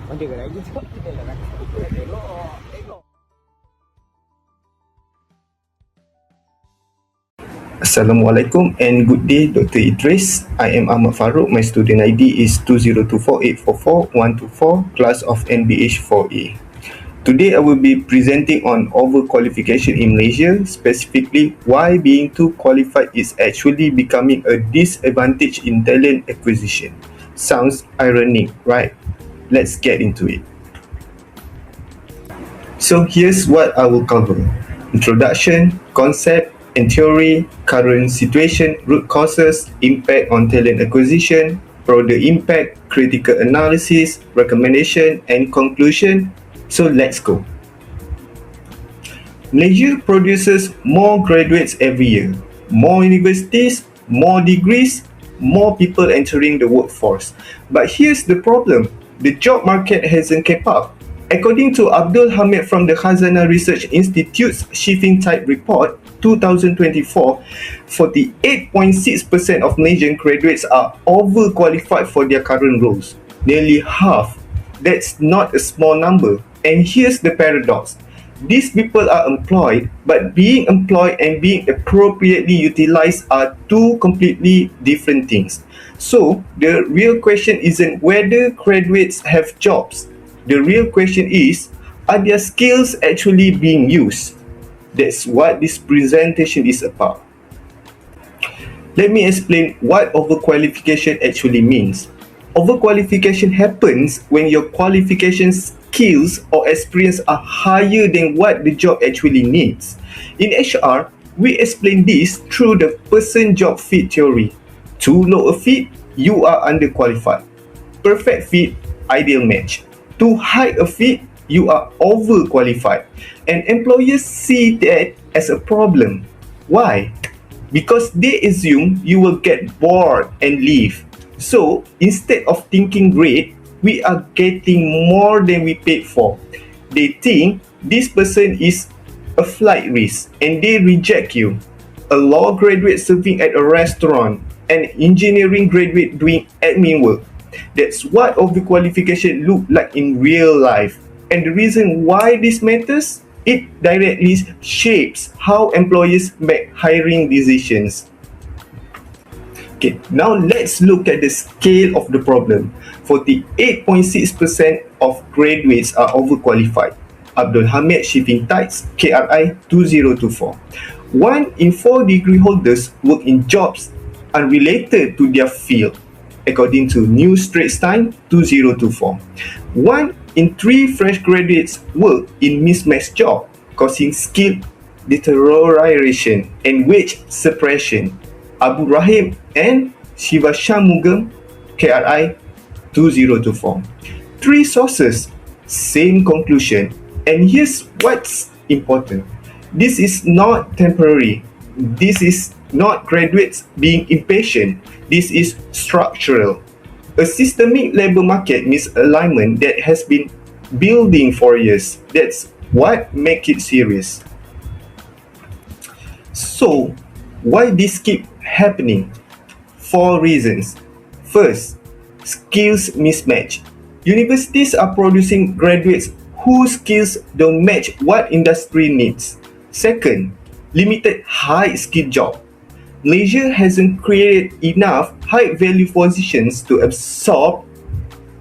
Macam mana lagi tu? Kita nak tengok. Assalamualaikum and good day, Dr. Idris. I am Ahmad Farouk. My student ID is 2024844124, class of NBH 4A. Today I will be presenting on overqualification in Malaysia, specifically why being too qualified is actually becoming a disadvantage in talent acquisition. Sounds ironic, right? Let's get into it. So here's what I will cover: introduction, concept and theory, current situation, root causes, impact on talent acquisition, broader impact, critical analysis, recommendation and conclusion. So let's go. Malaysia produces more graduates every year, more universities, more degrees, more people entering the workforce. But here's the problem: the job market hasn't kept up. According to Abdul Hamid from the Khazanah Research Institute's Shifting Type Report 2024, 48.6% of Malaysian graduates are overqualified for their current roles. Nearly half. That's not a small number. And here's the paradox: these people are employed, but being employed and being appropriately utilized are two completely different things. So, the real question isn't whether graduates have jobs. The real question is, are their skills actually being used? That's what this presentation is about. Let me explain what overqualification actually means. Overqualification happens when your qualifications, skills or experience are higher than what the job actually needs. In HR, we explain this through the person job fit theory. Too low a fit, you are underqualified. Perfect fit, ideal match. Too high a fit, you are overqualified. And employers see that as a problem. Why? Because they assume you will get bored and leave. So, instead of thinking great, we are getting more than we paid for. They think this person is a flight risk and they reject you. A law graduate serving at a restaurant, an engineering graduate doing admin work. That's what overqualification look like in real life. And the reason why this matters, it directly shapes how employers make hiring decisions. Okay, now let's look at the scale of the problem. 48.6% of graduates are overqualified. Abdul Hamid Shipping Tides, KRI 2024. 1 in 4 degree holders work in jobs unrelated to their field, according to New Straits Times 2024. 1 in 3 fresh graduates work in mismatched jobs, causing skill deterioration and wage suppression. Abu Rahim and Shiva Shanmugam, KRI 2024. 3 sources, same conclusion. And here's what's important: this is not temporary. This is not graduates being impatient. This is structural. A systemic labor market misalignment that has been building for years. That's what makes it serious. So, why this keep happening? 4 reasons. First, skills mismatch. Universities are producing graduates whose skills don't match what industry needs. Second, limited high-skill job. Malaysia hasn't created enough high-value positions to absorb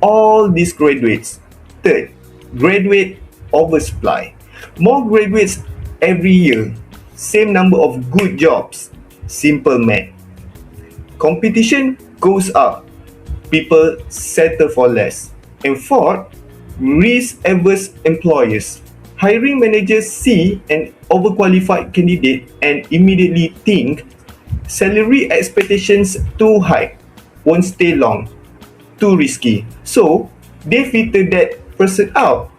all these graduates. Third, graduate oversupply. More graduates every year, same number of good jobs. Simple math. Competition goes up. People settle for less. And fourth, risk-averse employers. Hiring managers see an overqualified candidate and immediately think salary expectations too high, won't stay long, too risky. So, they filter that person out.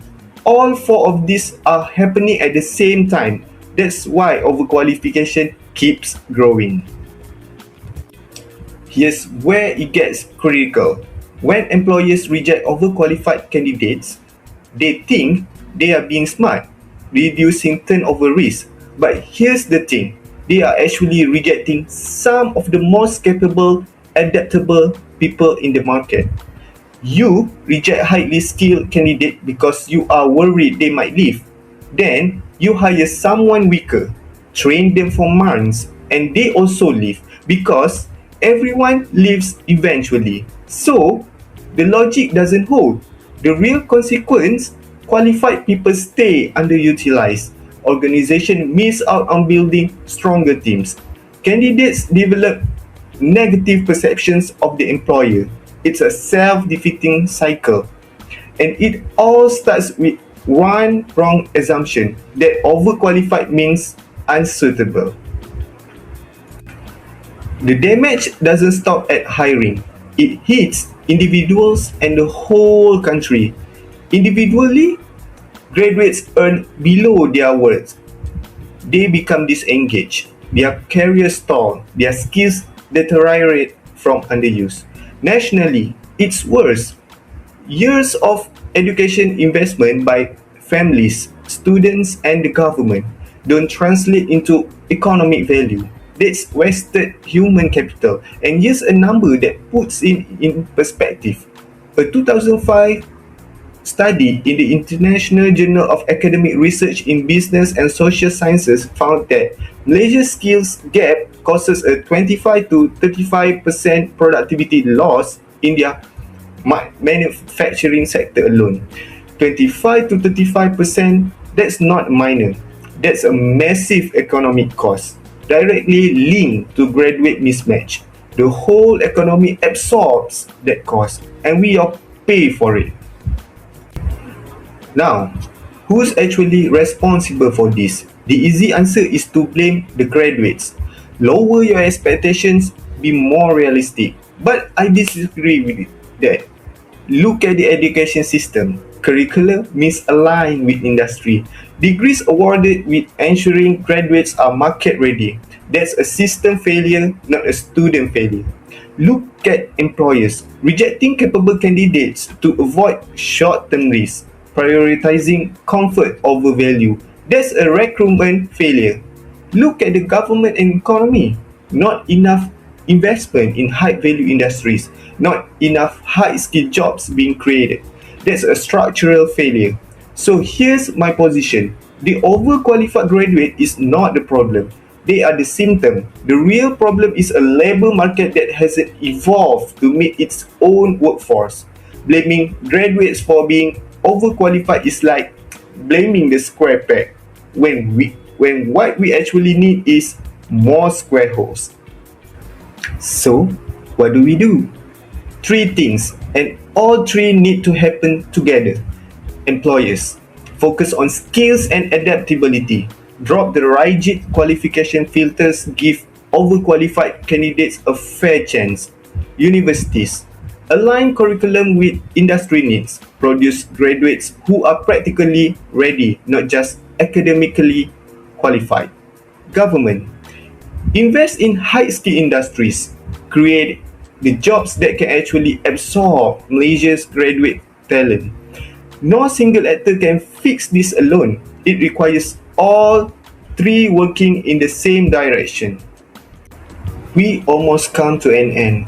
All 4 of these are happening at the same time. That's why overqualification keeps growing. Here's where it gets critical. When employers reject overqualified candidates, they think they are being smart, reducing turnover risk. But here's the thing: they are actually rejecting some of the most capable, adaptable people in the market. You reject highly skilled candidate because you are worried they might leave. Then you hire someone weaker, train them for months, and they also leave because everyone leaves eventually. So the logic doesn't hold. The real consequence, qualified people stay underutilized. Organizations miss out on building stronger teams. Candidates develop negative perceptions of the employer. It's a self-defeating cycle. And it all starts with one wrong assumption that overqualified means unsuitable. The damage doesn't stop at hiring. It hits individuals and the whole country. Individually, graduates earn below their worth. They become disengaged. Their careers stall. Their skills deteriorate from underuse. Nationally, it's worse. Years of education investment by families, students, and the government don't translate into economic value. That's wasted human capital. And here's a number that puts it in perspective. A 2005 study in the International Journal of Academic Research in Business and Social Sciences found that Malaysia's skills gap causes a 25 to 35% productivity loss in their manufacturing sector alone. 25 to 35%, that's not minor. That's a massive economic cost, directly linked to graduate mismatch. The whole economy absorbs that cost, and we all pay for it. Now, who's actually responsible for this? The easy answer is to blame the graduates. Lower your expectations, be more realistic. But I disagree with that. Look at the education system. Curriculum misaligned with industry. Degrees awarded with ensuring graduates are market ready. That's a system failure, not a student failure. Look at employers rejecting capable candidates to avoid short-term risks, prioritizing comfort over value. That's a recruitment failure. Look at the government and economy. Not enough investment in high-value industries, not enough high-skilled jobs being created. That's a structural failure. So here's my position. The overqualified graduate is not the problem. They are the symptom. The real problem is a labor market that hasn't evolved to meet its own workforce. Blaming graduates for being overqualified is like blaming the square peg when what we actually need is more square holes. So, what do we do? Three things, and all three need to happen together. Employers, focus on skills and adaptability. Drop the rigid qualification filters, give overqualified candidates a fair chance. Universities, align curriculum with industry needs. Produce graduates who are practically ready, not just academically qualified. Government, invest in high-skill industries. Create the jobs that can actually absorb Malaysia's graduate talent. No single actor can fix this alone. It requires all three working in the same direction. We almost come to an end.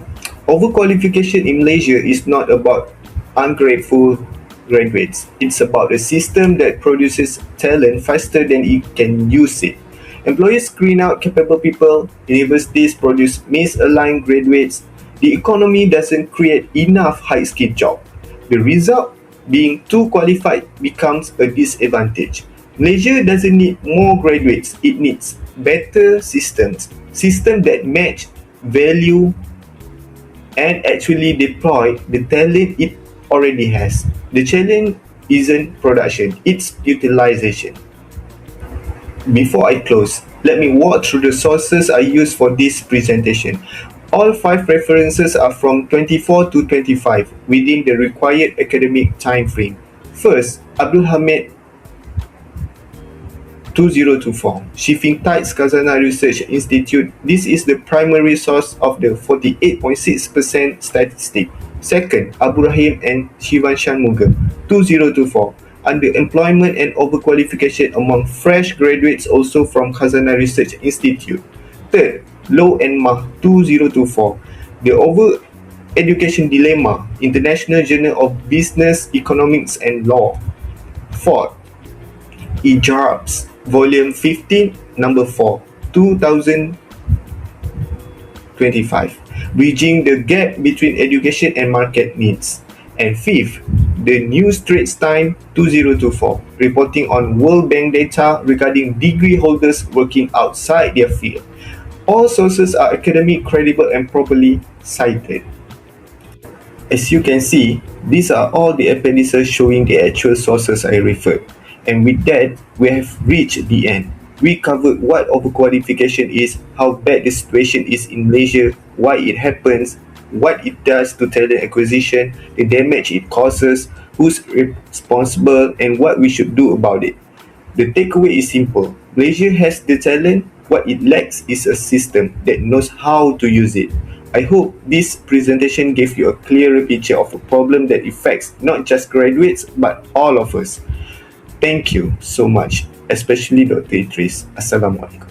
Overqualification in Malaysia is not about ungrateful graduates. It's about a system that produces talent faster than it can use it. Employers screen out capable people, universities produce misaligned graduates, the economy doesn't create enough high-skilled jobs. The result, being too qualified, becomes a disadvantage. Malaysia doesn't need more graduates, it needs better systems that match value and actually deploy the talent it already has. The challenge isn't production, it's utilization. Before I close, let me walk through the sources I used for this presentation. All 5 references are from 24 to 25 within the required academic time frame. First, Abdul Hamid 2024, Shifting Tides Khazanah Research Institute. This is the primary source of the 48.6% statistic. Second, Abu Rahim and Shivan Shanmugam 2024, Underemployment and Overqualification among Fresh Graduates, also from Khazanah Research Institute. Third, Low and Mah 2024, The Education Dilemma, International Journal of Business, Economics and Law. Fourth, HRMs, Volume 15, Number 4, 2025, Bridging the Gap Between Education and Market Needs. And fifth, the New Straits Time 2024, reporting on World Bank data regarding degree holders working outside their field. All sources are academic, credible and properly cited. As you can see, these are all the appendices showing the actual sources I referred. And with that, we have reached the end. We covered what overqualification is, how bad the situation is in Malaysia, why it happens, what it does to talent acquisition, the damage it causes, who's responsible, and what we should do about it. The takeaway is simple. Malaysia has the talent, what it lacks is a system that knows how to use it. I hope this presentation gave you a clearer picture of a problem that affects not just graduates but all of us. Thank you so much, especially Dr. Idris. Assalamualaikum.